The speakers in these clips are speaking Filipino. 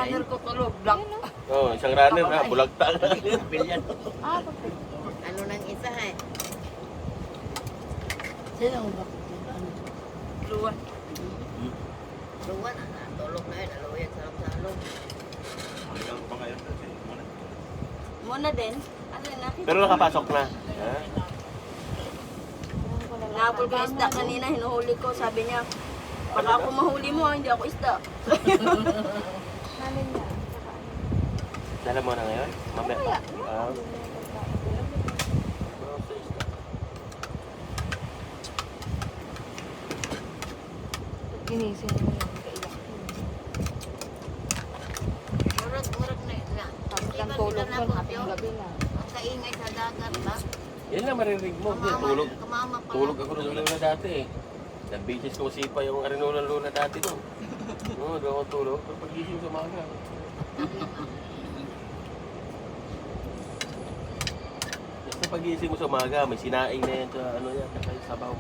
runner ko tulog. Black. Oo, isang runner na, bulagta na. Bilyan. Ano nang isa eh? Sino ang bakit? Luwan. Luwan, tulog na yun. Aluyan sa salong. Hanggang pa ngayon kasi. Muna din. Ano na? Pero nakapasok na. Ha? Nahabol ko yung isda kanina, hinuhuli ko. Sabi niya, baka ako mahuli mo, hindi ako isda. Namin niya. Dala mo na ngayon? Mamaya. Ginising mo yung kaiyak. Murag na yun. Tapos lang tulog ko, hating gabi na. Ang kaingay sa dagat ba? Yan lang marinig mo. Tulog. Kamama pa. Tulog ako ng luna dati eh. Nag-beaches ko sipa yung arino ng luna dati no. Oo, doon ako tulog. Pero pag-gising sa umaga. Basta pag-gising mo sa umaga, may sinaing na yan sa ano yan, kaya sabaw.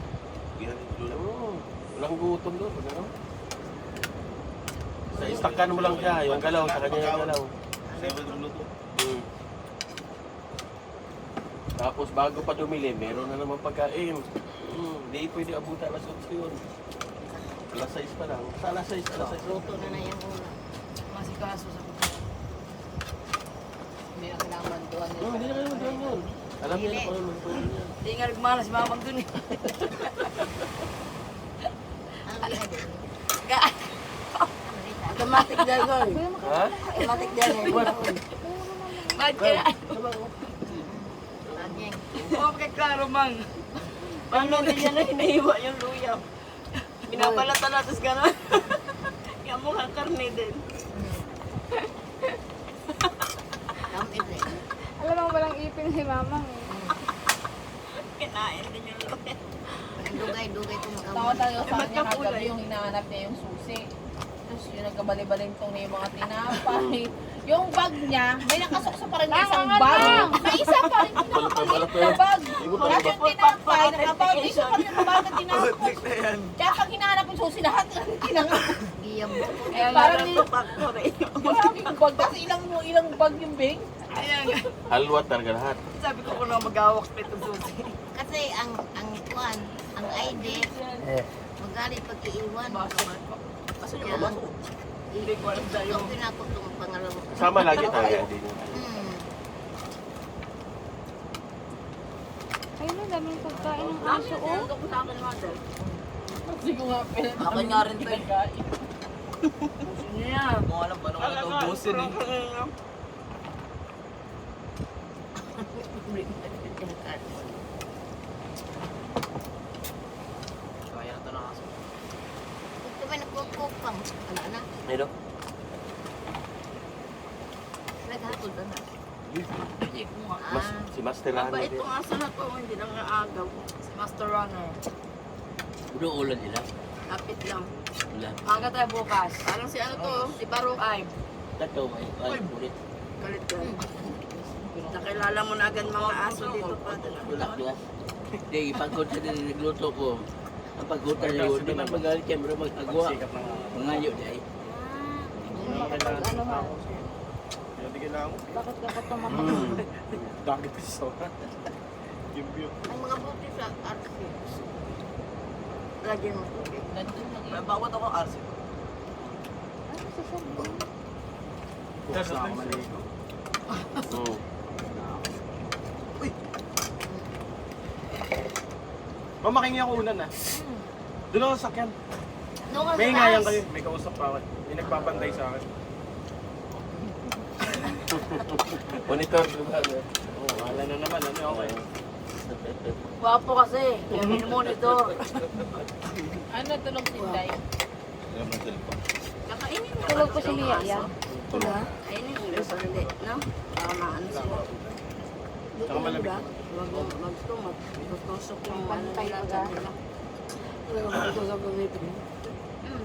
Oo, walang gutom doon. Ano? Sa istakan mo lang siya, yung galaw, sa kanya yung galaw. Hmm. Tapos bago pa dumili, meron na naman pagkain. Hindi pwede abutan alas 8 yun. Alas 6 pa lang. Sa alas 6, alas 6. Luto na na yung ulam. Masikaso sa kuko. Hindi na kailangan doon yun. Hindi na kayo doon yun. Alam niya na kung ano luto niya. Hindi nga nagmalas, mamang dun eh. Ano yan? Automatic dyan ko eh. Ha? Automatic dyan eh. Bakit kaya? Laging. Oo, klaro mang. Paano din yan na hinahiwa yung luya? Binabalatan na, tapos gano'n. Yung mukhang karne din. Kamit eh. Alam mo walang ipin si mamang eh. Kinain din yung luya. Dugay-dugay ko Tawa makamay. tayo sa Ba't kanya nakulay? kagabi yung hinahanap niya yung susi. Tapos yung nagkabali-balintong na yung mga tinapay. Yung bag niya, may nakasukso pa rin na isang bag. May isa pa rin pinakamalit na bag. Lahat yung tinapay, nakabag. Isa pa rin ang bag na tinapay. Kaya pag hinahanap yung susi, lahat ng tinapay. Giyam. Kaya Parang parang ni- papakore. Maraming bag. Tapos ilang bag yung bing. Ayan. Halwa talaga lahat. Sabi ko kung na mag-awak nito susi. Kasi ang kuan, ang ID, magalit pagkiiwan. Baka man ko. Kasi Yeah. yung ba? Hindi ko alam sa'yo. Ito pinakot ng pangalawa. Sama lagi talaga din. Ayun na, daming pagkain ng Dami aso ko. oh. Ito ko sa akin mother. Kasi ko nga pinag- Akin nga rin to eh. pinagkain. Gusto niya. Kung alam paano ko ito ubusin eh. Kaya na ito na kaso. Ito may nagkukupang. Wala na. Ano? Naghatod na. Hindi ko nga. Mas, si Master Ano Mabait din. itong aso na to. Hindi lang naagaw. Si Master Runner. Ulo ulan nila. Kapit lang. Ulan. Aga tayo bukas. Parang si ano to, si Barok ay. Tato may ulit. Galit ka. Nakilala mo na agad mga aso dito pa. Tulak niya. Hindi, ipagkot sa din nagluto ko. Ang pagkutan niya yun, di man magalit siya, pero magagawa. Mangayo niya eh. Ano ha? Bakit ka tumakas? Ang mga buti sa RC. Lagyan mo. Nandun lang yun. Bawat ako arsi. Ano sa sabi? Hmm. Mamakingi ako unan na. Doon ako sakyan. Nung May ngayon kayo. May kausap pa ako. May nagpapantay sa akin. Monitor, diba? Oo, wala na naman. Ano, okay. Wapo kasi. Kaya monitor. Ano tulong sinday? Kakainin mo. Tulog po si Lia yan. Kainin mo. Hindi. No? Para maano sila. Saka malamig. Wag gusto mo. Tutusok yung Pantay nila ka. nila. Tutusok yung nito.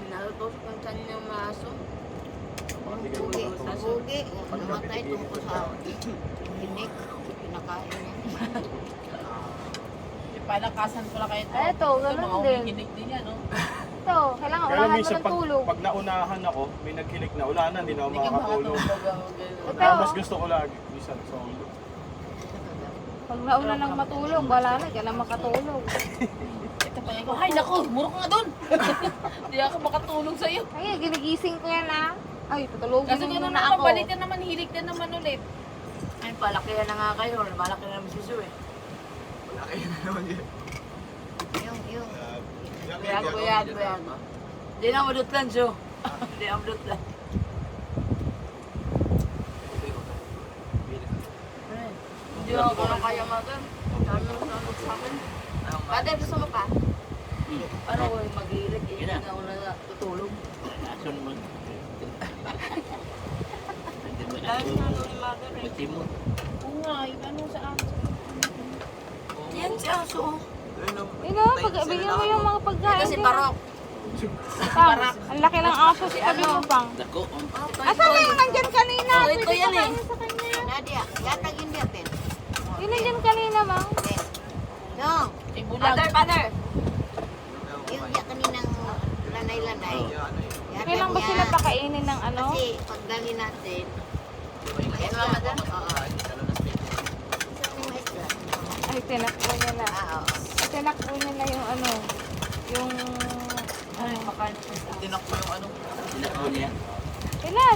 Natutusok ang tiyan ng mga aso. Bugi. Bugi. Namatay tungkol sa tinik. Pinakain niya. Palakasan ko lang kayo ito. Eto, ganun Mga din. umikinig din yan, no? Ito, kailangan Kaya unahan mo minsan ng tulog. pag naunahan ako, may nagkilik na, wala na, hindi na ako Hindi ka makakatulog. makatulog. Kaya mas gusto ko lagi, minsan solo. Pag nauna nang matulog, wala na, kailangan makatulog. Ito pa ako, ay naku, murok nga doon. Hindi ako makatulog sa'yo. Ay, ginigising ko yan ah. Ay, tutulogin Kasi mo gano'n muna naman, ako. balik ka naman, hilig ka naman ulit. Ay, palakihan na nga kayo. Malaki na naman si Sue eh. Yung Buyag. Di na madutlan, Sue. Di na madutlan. Hindi ako parang kaya magan. Dami mo nalog sa akin. Father, gusto mo pa? Ano ko mag-iilig eh. Yun na. Hindi na ako natutulog. Asan mo? Dahil na ano ni Magan eh. Mati mo. Oo nga, ano sa akin. Yan si Aso. Yun o, bigyan mo yung mga pagkain. Kasi din, parok. Tang, ang laki ng aso si tabi mo pang. Dako. Asan na yung nandyan kanina? Oh, ito Pwede yan eh. pakainin sa kanya. Nadia, gatagin dia, Pen. Yung nandyan kanina, mang. Yung, Ibulag. Father. yung dia kaninang lanay-lanay. Okay lang ba sila pakainin ng ano? Kasi pagdali natin, Yan mga madan. yung isla. Ay, tinakbo niya na. Oo. Tinakbo niya na yung ano, yung... Ay, makain ko sa Sinako niya.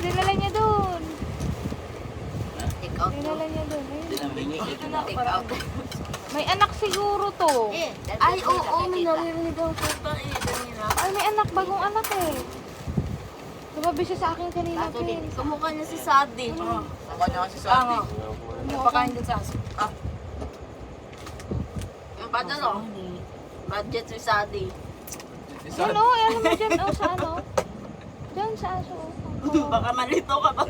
Dinala niya doon. Take out. Dinala niya doon. Ayun. Dinamingi. Take out. May anak siguro to. Ay, oo, may naririnig ako sa eh. Kanina. Ay, may anak, bagong anak eh. Tumabi siya sa akin kanina, Pin. Kamukha niya si Sadi. Kamukha niya si Sadi. Napakain din sa aso. Yung padan o. Budget si Sadi. Yan o, ano mo dyan o, sa ano? Dyan sa aso o. Baka malito ka pa.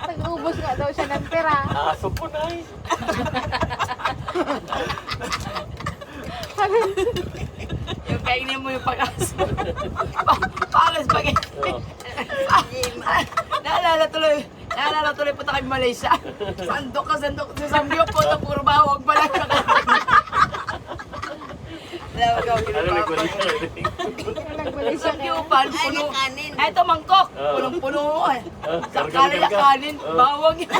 Nag-ubos nga daw siya ng pera. Aso po na eh. Yung kainin mo yung pag-aso. Pares spaghetti. Naalala tuloy punta kay Malaysia. Sandok sa Samgyup po na puro bawag pala. Alam mo gawin Ano nagwala siya? Nagbalik siya kaya. Samgyupan, Ay, puno. yung kanin. Ay, ito mangkok. Oo. Punong-puno eh. Sa karga. kalaya kanin, Oo. bawang yan.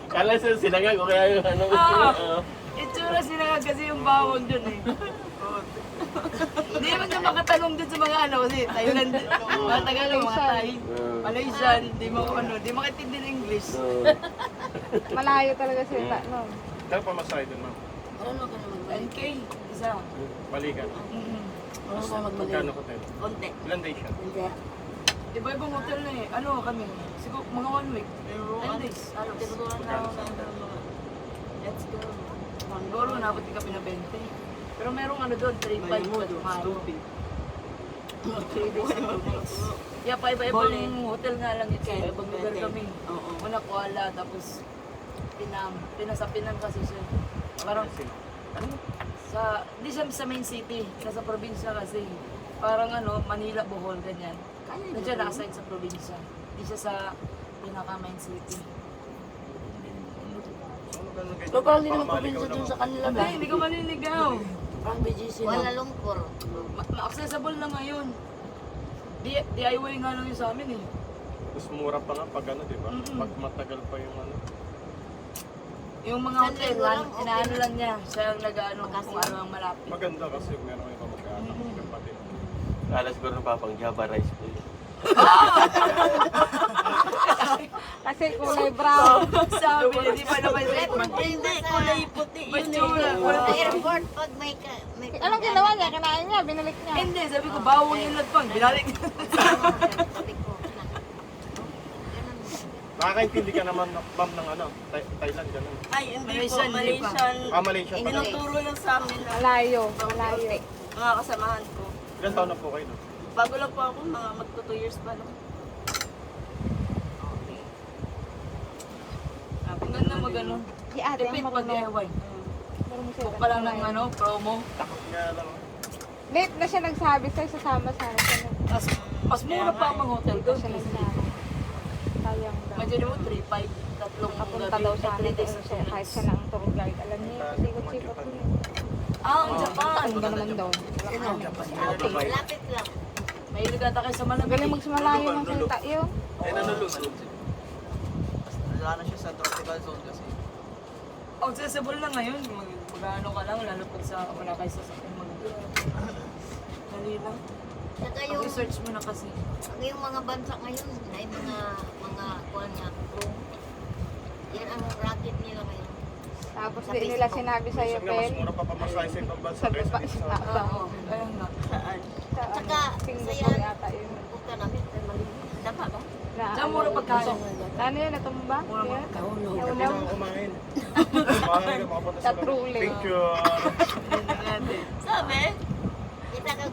Kala siya sinangag o kaya yung ano. Ah. Itsura sinangag kasi yung bawang dun eh. Hindi naman ka makatanong dun sa mga ano kasi Thailand, mga Tagalog, mga Thai, Malaysian, di mo ano, di makatindi ng English. Malayo talaga sila nun. Kaya pamasahe dun, ma'am. Ano ka naman? 10K, isa. Balikan. Ano ka magmali? Magkano ko tayo? Konti. Ilan days siya? Iba-ibang hotel na eh. Ano kami? Siguro mga 1 week. 10 days. Ano, tinutulan na ako ng mga. Let's go. Manggolo, nabot di kami na 20. Pero merong ano doon, 3-5 mo doon. 3 days and 2 nights. Kaya pa iba-ibang hotel nga lang ito. Ibang lugar kami. Una Kuala, tapos Pinang. Sa Pinang kasi siya. Parang sa, di siya sa main city, nasa probinsya kasi. Parang ano, Manila, Bohol, ganyan. Nandiyan naka-side sa probinsya. Di siya sa pinaka-main city. So, parang hindi naman probinsya dun sa kanila ba? Hindi ko maliligaw. Parang BGC Kuala Lumpur. Ma-accessible na ngayon. DIY nga lang yun sa amin eh. Mas mura pa nga pag ano, di ba? Mm-mm. Pag matagal pa yung ano. Yung mga San hotel, Diego lang, okay inaano na. lang niya. Siya ang nag-ano kung ano ang malapit. Maganda kasi meron kayo kamag-anak, kapatid. Kala siguro ng papang Java rice po yun. Kasi kulay brown. Sabi niya, di ba naman Hindi, kulay puti. Matsura. Sa airport, pag may... Anong ginawa niya? Kinain niya? Binalik niya? Hindi, sabi ko, bawang yung lagpang. Binalik niya. Sabi ko, Nakakaintindi ka naman, ma'am, ng ano, Thailand, ganun. Ay, hindi po. Malaysian. Malaysia pa lang. Tinuturo lang sa amin na Malayo. Malayo. mga kasamahan ko. Ilan taon na po kayo doon? Bago lang po ako, mga magto 2 years pa lang. Ang ganda mag-ano. Si ate ang Tipid marunong. pag-DIY. Marunong siya. Book pa lang ng ano, promo. Takot nga lang. Late na siya nagsabi sa'yo, sasama sana siya. Mas mura pa ang mga hotel doon. Siya nagsabi. Sayang daw. Imagine mo, 3-5. Tapos tatlong Kapunta gabi. daw sa amin. 3 days na Kasi kahit siya na ang tour guide. Alam niya, sikot-sikot ko yun. Ang Japan. Ano ba naman daw? Lapit lang. Mahilig ata kayo sa malamig. Galing magsumalayo ng salita yun. Eh, nanulog. Wala na siya sa tropical zone kasi. Accessible na ngayon. Mag-ano ka lang, lalo pag sa wala kayo sa sakyan mag dali lang. Saka yung, Mag-research mo na kasi. yung mga bansa ngayon, na yung mga kuhan nga, crew. Yan ang racket nila ngayon. Tapos di nila sinabi sa'yo, Minsan nga, mas Pel. mura pa pamasahe sa ibang bansa Sa kaysa baba, dito sa sa... baba. Oo, ayun nga. Saan? Sa Tsaka, Singapore saya- yata yun. Punta namin, ay maliit. Dapa ba? Na, Diyan mura pagkain. Ano yun, natumba? Mura Yun? magkahulog. Hindi Ulam. na kumain. Mahal ka makapunta sa Katruli. picture. Sabi? Kita ka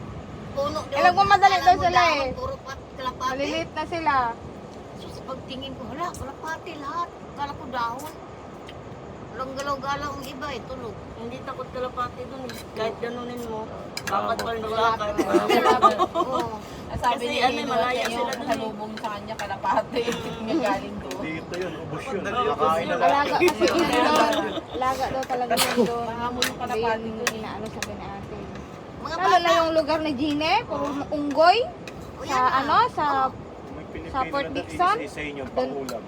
puno doon. Alam ko madali daw sila Dahon, eh. Puro kalapate. Maliliit na sila. So, sa pagtingin ko, hala, kalapate lahat. Kala ko dahon. Walang galaw-galaw ang iba eh, tulog. Hindi takot kalapate doon eh. Kahit ganunin mo, bakit pa rin lakad. Oo. Sabi Kasi ni ano, Ino, malaya yung sila dun eh. salubong sa kanya kalapate. Yung galing doon. Dito yun, ubos yun. Nakain na lahat. Alaga kasi yun doon. Alaga daw talaga yun doon. Mahamon yung Hindi kalapate yun doon. inaano sabi ni ate. Mga Lalo na bata. yung lugar ni Gine, puro unggoy. O, Sa yan na. ano, sa May Pilipino Sa Fort na Dixon? isa inyo, pangulam.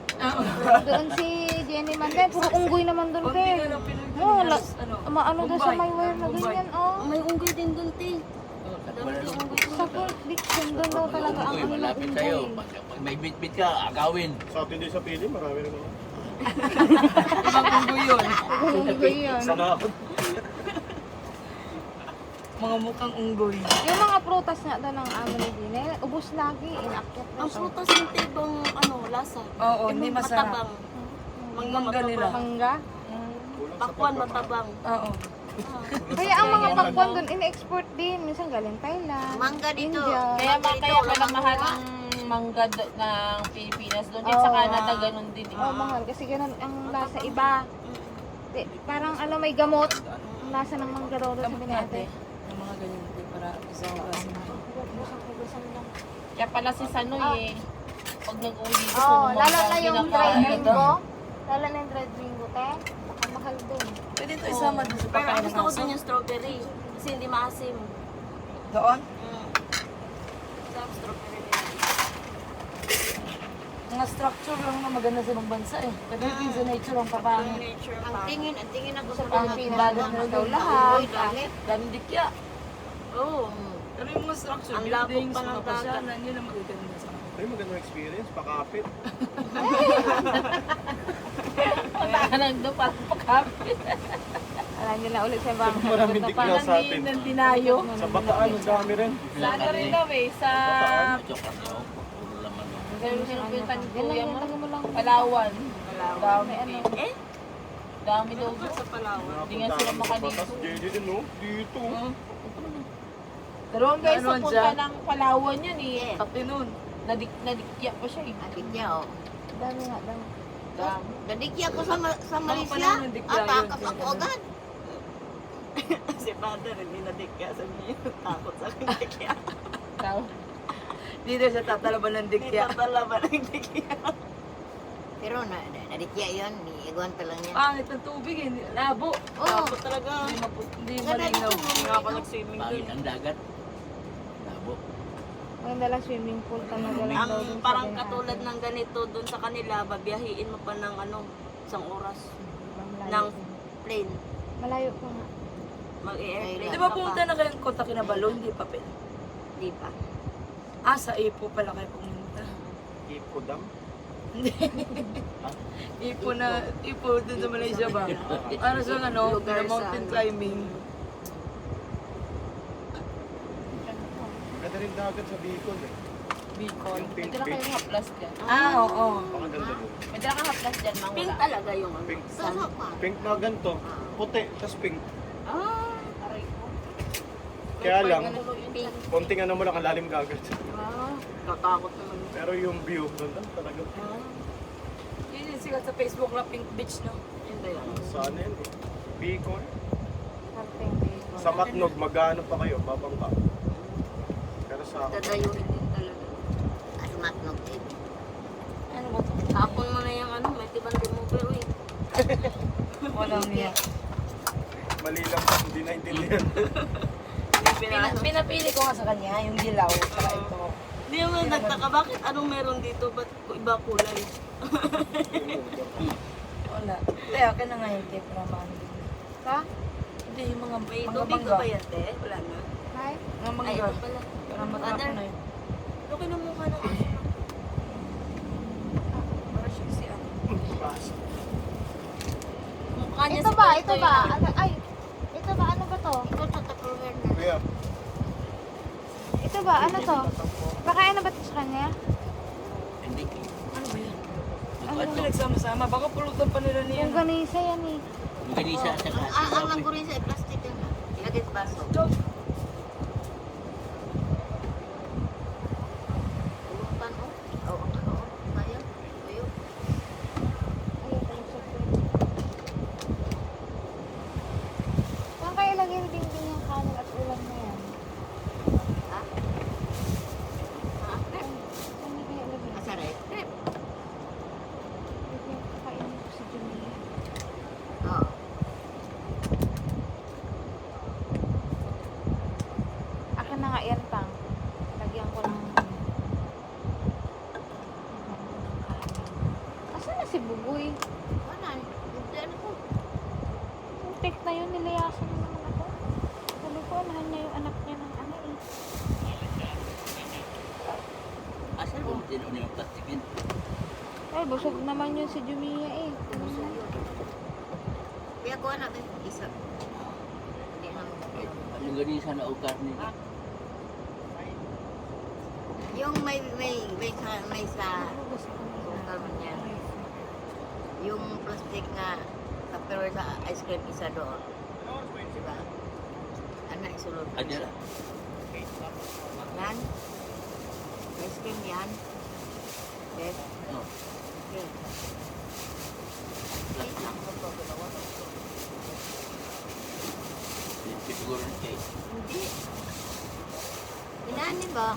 doon si Jenny Mande, puro unggoy naman doon, Konti Pel. na lang Pinoy Oo, halos, ano, Maano doon sa Mumbai. may wire na Mumbai. ganyan, oh. May unggoy din doon, te. Sa Fort Dixon, doon daw talaga ang Uy, ano ng malapit sa'yo. unggoy. Pag may bit-bit ka, agawin. Sa atin din sa Pili, marami rin naman. Ibang unggoy yun. Unggoy yun. Sana ako. Mga mukhang unggoy. Yung mga prutas nga daw ng amo ni Gine, ubos lagi, inakyat na Ang siya. prutas yung tibang, ano, lasa. Oo, hindi masarap. Matabang. Mangga nila. Mangga. Kulang sa Pakwan, pagmamahal. matabang. Oo. Kaya ang mga pakwan doon, in-export din. Minsan galing Thailand, Mangga dito. India. Kaya Mangga dito, kaya walang mahal makuha. ang mangga ng Pilipinas doon. Din sa Oo. Canada, ganun din. Oh, mahal. Kasi ganun ang lasa iba. Parang ano, may gamot. Ang lasa ng mangga daw doon sabi ni ate. Yung mga ganyan. Para isang kasi. Kaya pala si Sanoy eh. Pag nag-uwi dito, Oh, mangga lalo na ang yung kinakain. dried mango. Lalo na yung dried mango, te. Baka mahal doon. Pwede ito isama dun sa Pero pagkain ang ng gusto ko aso. dun yung strawberry. Kasi hindi maasim. Doon? Sarap strawberry. Mga structure lang na maganda sa ibang bansa eh. Pagdating sa nature ang papangit. Ang tingin ako sa Ang pinagod na daw lahat. Dahil, Daming dikya. oo. Pero yung mga structure, Ang labog buildings, pa ng mga pasyalan, dagat. yun ang magaganda sa akin. Ay, magandang experience, pakapit. Patahanan doon, parang pagkapit. Alam niyo na ulit sa ibang Maraming dikla Parang sa atin. ng dinayo. Sa Bataan, ang dami rin. Sa ano rin daw eh, sa... Ito kasi ako, puro laman. Pero sinupitan ni Yan lang, Kuya yan mo. lang mo lang. Palawan. Dami May ano. eh. Dami daw doon. Sa Palawan. Hindi nga sila makadito. Batas, JJ din, no? Dito. Pero guys, Ano sa punta dyan? ng Palawan yan eh. Pati nun. Nadikya pa siya eh. Adikya, oh. Dami nga, dami. Dami. Nadikya ko sa pala Malaysia. ng dikya yun, Takas siya ako ganun. agad. Si father, hindi nadikya sa niya. Takot sa akin dikya. Hindi na siya tatalaban ng Hindi dikya. tatalaban ang dikya. Pero nadikya yun. Iguan pa lang yan. Pangit ng tubig eh. Labo. Oo, talaga. Hindi Sa malinaw. dito, Hindi nga ako nag-swimming Pangit doon. ang dagat. Labo. Maganda lang swimming pool talaga lang daw dun Ang sa parang Binaan. katulad ng ganito doon sa kanila, babiyahiin mo pa ng ano, isang oras. Malayo Ng din. plane. Malayo pa nga. Mag-airplane Di ba ka pumunta na kayong Kota Kinabalu? Hindi pa pin. Di pa. Ah, sa Ipo pala kayo pumunta. Ipo Dam. Ipo dun sa Malaysia ba? Para sa ano, Lugar na mountain sa- climbing. Ganda rin dagat sa Bicol eh. Bicol. Yung May pink dala beach. kayong haplas dyan. Ah, oo. Pakaganda doon. May dala kang haplas dyan, Pink mangula. talaga yung ano. Pink. Sarap pa. Pink na ganito. Puti, tas pink. Ah, Aray ko. Kaya lang, pink. konting ano mo lang, ang lalim gagat. Ah, katakot naman. Pero yung view doon talaga. Ah, Yun yung sikat sa Facebook na Pink Beach, no? yun ba yun? Sana yun eh. Bicol. Something big. Sa Matnog, magano pa kayo, babangka. Pero sa akin, Dadayuhin din talaga. At matnog din. Ano ba ito? Tapon mo na yung ano, may tibang remover. Walang niya. Mali lang, hindi naintindihan. Pinapili ko nga sa kanya, yung dilaw, saka ito. Hindi naman nagtaka, bakit anong meron dito? Ba't iba kulay? Wala. Kaya, akin na nga yung tape naman. Ha? Hindi, yung mga May mga tubig mangga. ka ba yan, te? Wala na. Hi? Mga mangga. Ay, ito pala. Para matapon Brother. na yun. Laki ng mukha ng aso. Para siya si ano. Mukha niya Ito si ba? Tito Ito ba? yun. Ano, ay, ito ba? Ano ba to? Ito sa Tupperware na. Kuya, Ito ba? Ano to? Baka na ba ito sa kanya? Hindi. Ano ba yan? Ano Ano pinagsama-sama? Baka pulutan pa nila niya. Yung ganisa yan eh. Ganisa at saka. Ang langgurin sa plastic yan. Ilagay sa baso. Pulutan, oh. Oo, ano, oh. Kaya. Tuyo. Ayun, kalusot ko. Saan kayo lagay din yung kanin at ulam na yan? Ha? Ha? Saan niyo kayo lagay? Masarap. Ito yung kakainin ko si Jumia. Oo. Akin na nga yan, pang. Lagyan ko ng... Asan na si Buboy? Wala. Hindi, ano ko. Yung take na yun, nilayasan na naman ako. Sabi ko, mahal niya yung anak niya ng ano eh. Asan mo din yung plastikin? Ay, busog naman yun si Jumia eh. Kaya kuha natin isa. Hindi naman. Ano ganisa na o karne? Yung may sa kung tawag niya. Yung plastic na Tupperware sa ice cream isa doon. Diba? Ano isulod? Adya lang. Yan. Ice cream yan. Yes. Oh. Okay. Wait lang. Siguro na cake. Hindi. Inani ba?